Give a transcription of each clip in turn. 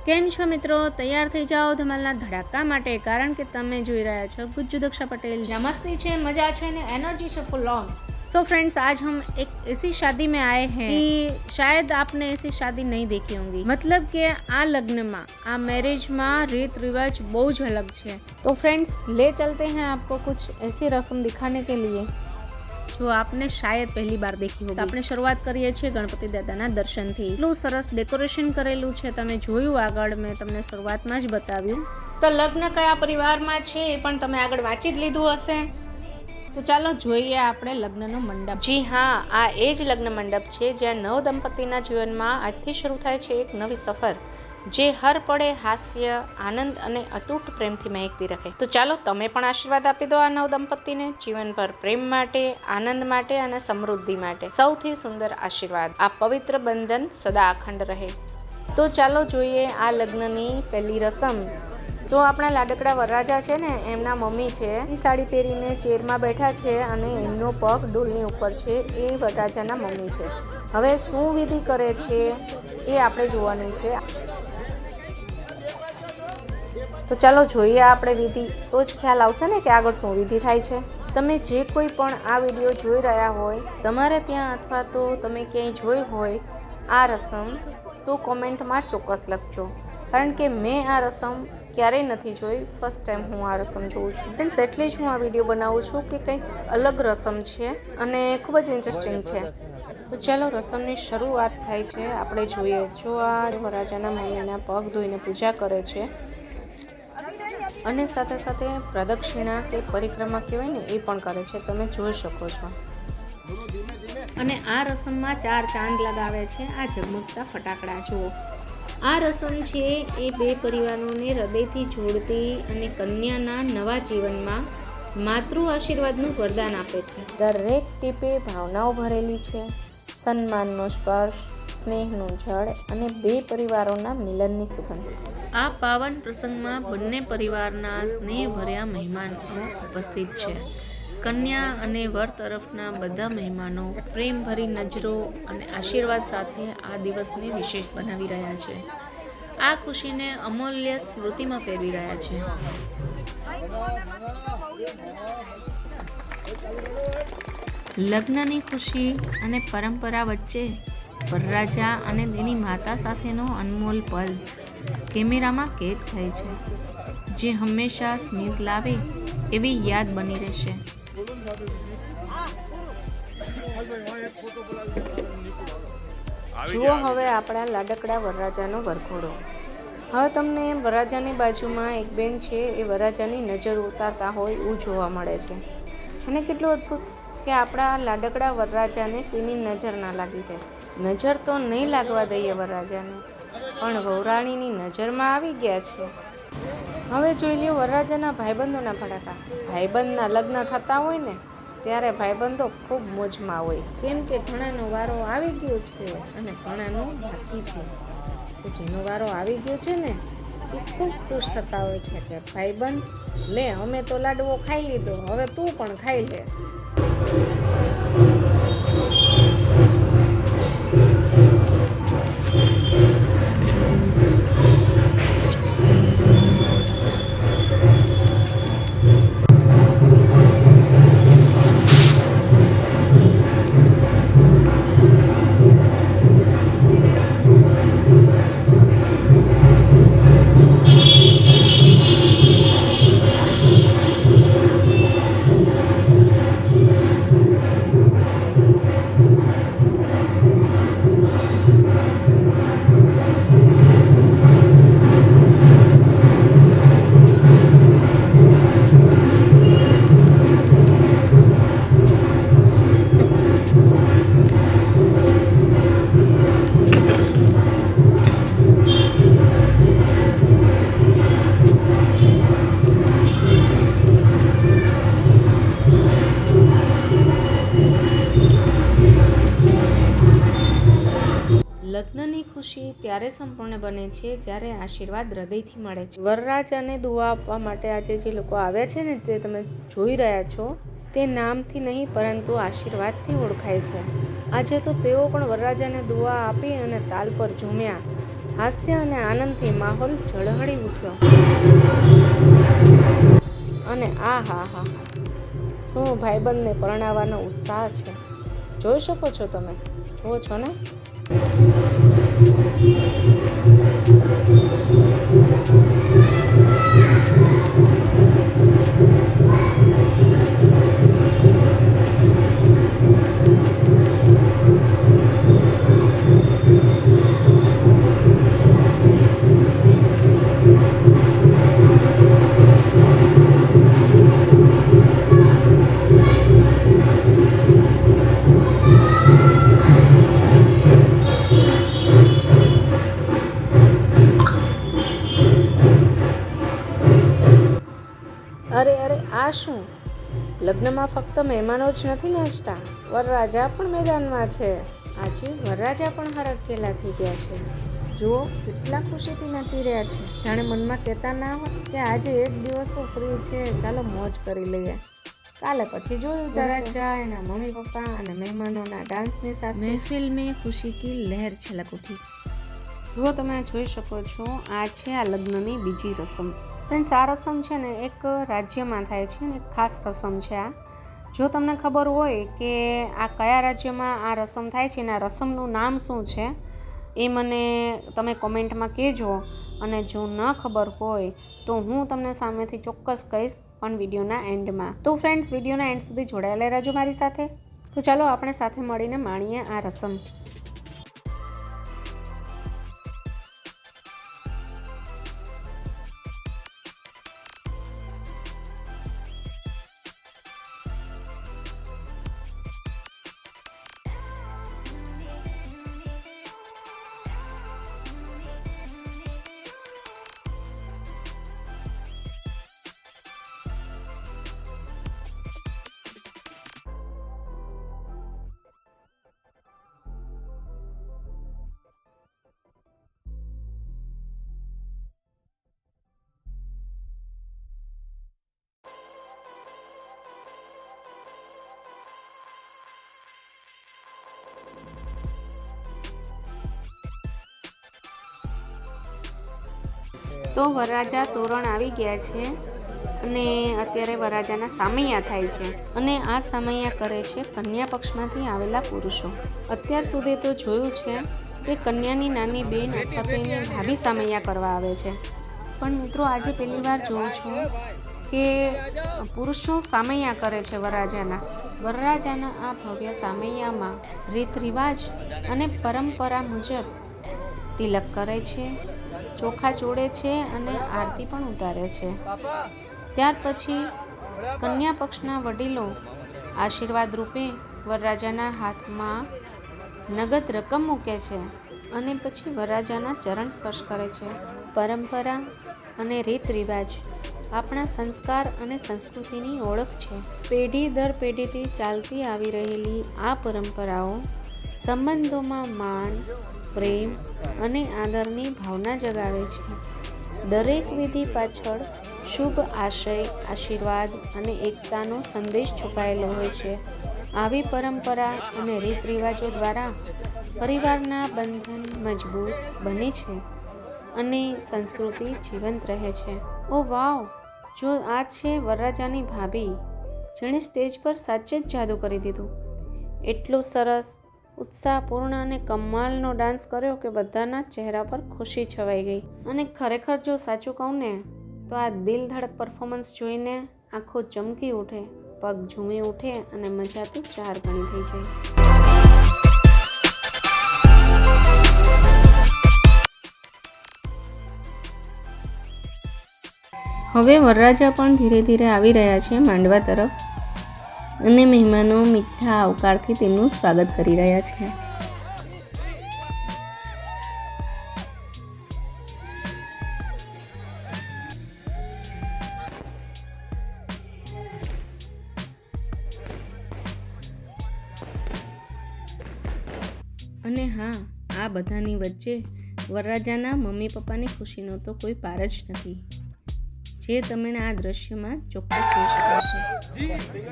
કેમ છો મિત્રો? તૈયાર થઈ જાઓ ધમાલના ધડાકા માટે, કારણ કે તમે જોઈ રહ્યા છો गुज्जू दक्षा पटेल। जहाँ मस्ती है, मजा है ने एनर्जी से फुल ऑन। सो फ्रेंड्स, आज हम एक ऐसी शादी में आए हैं कि शायद आपने ऐसी शादी नहीं देखी होंगी। मतलब कि आ लग्न में, आ मैरिज में रीत रिवाज बहुत अलग है। तो फ्रेंड्स, ले चलते हैं आपको कुछ ऐसी रस्म दिखाने के लिए जो आपने शायद पहली बार देखी होगी। આપણે શરૂઆત કરીએ છીએ ગણપતિ દાદાના દર્શનથી। એટલું સરસ ડેકોરેશન કરેલું છે, તમે જોયું આગળ, મેં તમને શરૂઆતમાં જ બતાવ્યું। તો લગ્ન કયા પરિવારમાં છે એ પણ તમે આગળ વાંચી જ લીધું હશે। તો ચાલો જોઈએ આપણે લગ્નનો મંડપ। જી હા, આ એ જ લગ્ન મંડપ છે જ્યાં નવ દંપતીના જીવનમાં આજથી શરૂ થાય છે એક નવી સફર, જે હર પડે હાસ્ય, આનંદ અને અતૂટ પ્રેમથી મહેકતી રહે। તો ચાલો તમે પણ આશીર્વાદ આપી દો આ નવ દંપતીને, જીવનભર પ્રેમ માટે, આનંદ માટે અને સમૃદ્ધિ માટે સૌથી સુંદર આશીર્વાદ। આ પવિત્ર બંધન સદા અખંડ રહે। તો ચાલો જોઈએ આ લગ્નની પહેલી રસમ। તો આપણા લાડકડા વરરાજા છે ને, એમના મમ્મી છે, એ સાડી પહેરીને ચેરમાં બેઠા છે અને એમનો પગ ડોલની ઉપર છે, એ વરરાજાના મમ્મી છે। હવે શું વિધિ કરે છે એ આપણે જોવાની છે। તો ચાલો જોઈએ આપણે વિધિ, તો જ ખ્યાલ આવશે ને કે આગળ શું વિધિ થાય છે। તમે જે કોઈ પણ આ વિડીયો જોઈ રહ્યા હોય, તમારે ત્યાં અથવા તો તમે ક્યાંય જોઈ હોય આ રસમ, તો કોમેન્ટમાં ચોક્કસ લખજો, કારણ કે મેં આ રસમ ક્યારેય નથી જોઈ, ફર્સ્ટ ટાઈમ હું આ રસમ જોઉં છું। ફ્રેન્ડ્સ, એટલે જ હું આ વિડીયો બનાવું છું કે કંઈક અલગ રસમ છે અને ખૂબ જ ઇન્ટરેસ્ટિંગ છે। તો ચાલો રસમની શરૂઆત થાય છે, આપણે જોઈએ। જો આ વરરાજાના મમ્મીના પગ ધોઈને પૂજા કરે છે અને સાથે સાથે પ્રદક્ષિણા કે પરિક્રમા કહેવાય ને એ પણ કરે છે, તમે જોઈ શકો છો। અને આ રસમમાં 4 ચાંદ લગાવે છે, આ ઝગમગતા ફટાકડા જુઓ। આ રસમ છે એ બે પરિવારોને હૃદયથી જોડતી અને કન્યાના નવા જીવનમાં માતૃ આશીર્વાદનું વરદાન આપે છે। દરેક ટીપે ભાવનાઓ ભરેલી છે, સન્માનનો સ્પર્શ, સ્નેહનું જળ અને બે પરિવારોના મિલનની સુગંધ। આ પાવન પ્રસંગમાં બંને પરિવારના સ્નેહભર્યા મહેમાનો ઉપસ્થિત છે। કન્યા અને વર તરફના બધા મહેમાનો પ્રેમભરી નજરો અને આશીર્વાદ સાથે આ દિવસને વિશેષ બનાવી રહ્યા છે। આ ખુશીને અમૂલ્ય સ્મૃતિમાં ફેરવી રહ્યા છે। લગ્નની ખુશી અને પરંપરા વચ્ચે વરરાજા અને તેની માતા સાથેનો અનમોલ પલ કેમેરામાં કેદ થાય છે, જે હંમેશા સ્મિત લાવે એવી યાદ બની રહેશે। જુઓ હવે આપણા લાડકડા વરરાજાનો વરઘોડો। હવે તમને વરરાજાની બાજુમાં એક બેન છે, એ વરરાજાની નજર ઉતારતા હોય એવું જોવા મળે છે। અને કેટલું અદ્ભુત કે આપણા લાડકડા વરરાજાને તેની નજર ના લાગી જાય। નજર તો નહીં લાગવા દઈએ વરરાજાને, પણ વહુરાણીની નજરમાં આવી ગયા છે। હવે જોઈ લ્યો વરરાજાના ભાઈબંધોના ભડાકા। ભાઈબંધના લગ્ન થતા હોય ને, ત્યારે ભાઈબંધો ખૂબ મોજમાં હોય, કેમ કે ઘણાનો વારો આવી ગયો છે અને ઘણાનો બાકી છે। તો જેનો વારો આવી ગયો છે ને, એ ખૂબ ખુશ થતા હોય છે કે ભાઈબંધ લે, અમે તો લાડવો ખાઈ લીધો, હવે તું પણ ખાઈ લે। લગ્નની ખુશી ત્યારે સંપૂર્ણ બને છે જ્યારે આશીર્વાદ હૃદયથી મળે છે। વરરાજાને દુઆ આપવા માટે આજે જે લોકો આવ્યા છે ને, તે તમે જોઈ રહ્યા છો, તે નામથી નહીં પરંતુ આશીર્વાદથી ઓળખાય છે। આજે તો તેઓ પણ વરરાજાને દુઆ આપી અને તાલ પર ઝૂમ્યા હાસ્ય અને આનંદથી માહોલ ઝળહળી ઉઠ્યો. અને આ હા શું ભાઈબંધને પરણાવવાનો ઉત્સાહ છે. જોઈ શકો છો તમે, જુઓ છો ને. અરે આ શું? લગ્નમાં ફક્ત મહેમાનો જ નથી નાચતા, વરરાજા પણ મેદાનમાં છે. આજે વરરાજા પણ હરખેલા થઈ ગયા છે. જુઓ કેટલા ખુશીથી નાચી રહ્યા છે, જાણે મનમાં કહેતા ના હોય કે આજે એક દિવસ તો ફ્રી છે, ચાલો મોજ કરી લઈએ. કાલે પછી જોયું વરરાજા, એના મમ્મી પપ્પા અને મહેમાનોના ડાન્સની સાથે મહેફિલ ખુશી કી લહેર છલક ઉઠી. જુઓ તમે જોઈ શકો છો, આ છે આ લગ્નની બીજી રસમ. ફ્રેન્ડ્સ, આ રસમ છે ને એક રાજ્યમાં થાય છે ને એક ખાસ રસમ છે આ. જો તમને ખબર હોય કે આ કયા રાજ્યમાં આ રસમ થાય છે ને આ રસમનું નામ શું છે એ મને તમે કોમેન્ટમાં કહેજો. અને જો ન ખબર હોય તો હું તમને સામેથી ચોક્કસ કહીશ, પણ વિડીયોના એન્ડમાં. તો ફ્રેન્ડ્સ, વિડીયોના એન્ડ સુધી જોડાયેલા રહેજો મારી સાથે. તો ચાલો આપણે સાથે મળીને માણીએ આ રસમ. તો વરરાજા તોરણ આવી ગયા છે અને અત્યારે વરરાજાના સામૈયા થાય છે. અને આ સામૈયા કરે છે કન્યા પક્ષમાંથી આવેલા પુરુષો. અત્યાર સુધી તો જોયું છે કે કન્યાની નાની બેન અથવા તો એની ભાભી સામૈયા કરવા આવે છે, પણ મિત્રો આજે પહેલી વાર જોઉં છું કે પુરુષો સામૈયા કરે છે વરરાજાના. વરરાજાના આ ભવ્ય સામૈયામાં રીત રિવાજ અને પરંપરા મુજબ તિલક કરે છે, ચોખા ચોળે છે અને આરતી પણ ઉતારે છે. ત્યાર પછી કન્યા પક્ષના વડીલો આશીર્વાદ રૂપે વરરાજાના હાથમાં નગદ રકમ મૂકે છે અને પછી વરરાજાના ચરણ સ્પર્શ કરે છે. પરંપરા અને રીત રિવાજ આપણા સંસ્કાર અને સંસ્કૃતિની ઓળખ છે. પેઢી દર પેઢીથી ચાલતી આવી રહેલી આ પરંપરાઓ સંબંધોમાં માન, પ્રેમ અને આદરની ભાવના જગાવે છે. દરેક વિધિ પાછળ શુભ આશય, આશીર્વાદ અને એકતાનો સંદેશ છુપાયેલો હોય છે. આવી પરંપરા અને રીત રિવાજો દ્વારા પરિવારના બંધન મજબૂત બને છે અને સંસ્કૃતિ જીવંત રહે છે. ઓ વાવ! જો આ છે વરરાજાની ભાભી, જેણે સ્ટેજ પર સાચે જ જાદુ કરી દીધું. એટલું સરસ, ઉત્સાહપૂર્ણ અને કમાલનો ડાન્સ કર્યો કે બધાના ચહેરા પર ખુશી છવાઈ ગઈ. અને ખરેખર જો સાચું કહું ને તો આ દિલ ધડક પરફોર્મન્સ જોઈને આંખો ચમકી ઉઠે, પગ ઝૂમી ઉઠે અને મજા તો 4 ગણી થઈ જાય. હવે વરરાજા પણ ધીરે ધીરે આવી રહ્યા છે માંડવા તરફ અને મહેમાનો મીઠા આવકારથી તેમનું સ્વાગત કરી રહ્યા છે. અને હા, આ બધાની વચ્ચે વરરાજાના મમ્મી પપ્પાની ખુશીનો તો કોઈ પાર જ નથી. જે તમે આ દ્રશ્યમાં ચોક્કસ જોઈ શકો છો.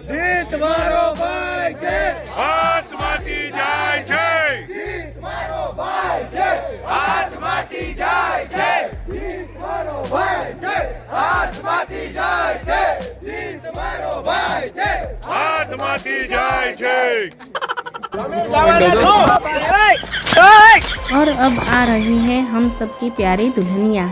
જીત મારો ભાઈ છે, હાથમાંથી જાય છે, જીત મારો ભાઈ છે, હાથમાંથી જાય છે, જીત મારો ભાઈ છે, હાથમાંથી જાય છે, જીત મારો ભાઈ છે, હાથમાંથી જાય છે. और अब आ रही है हम सबकी प्यारी दुल्हनिया.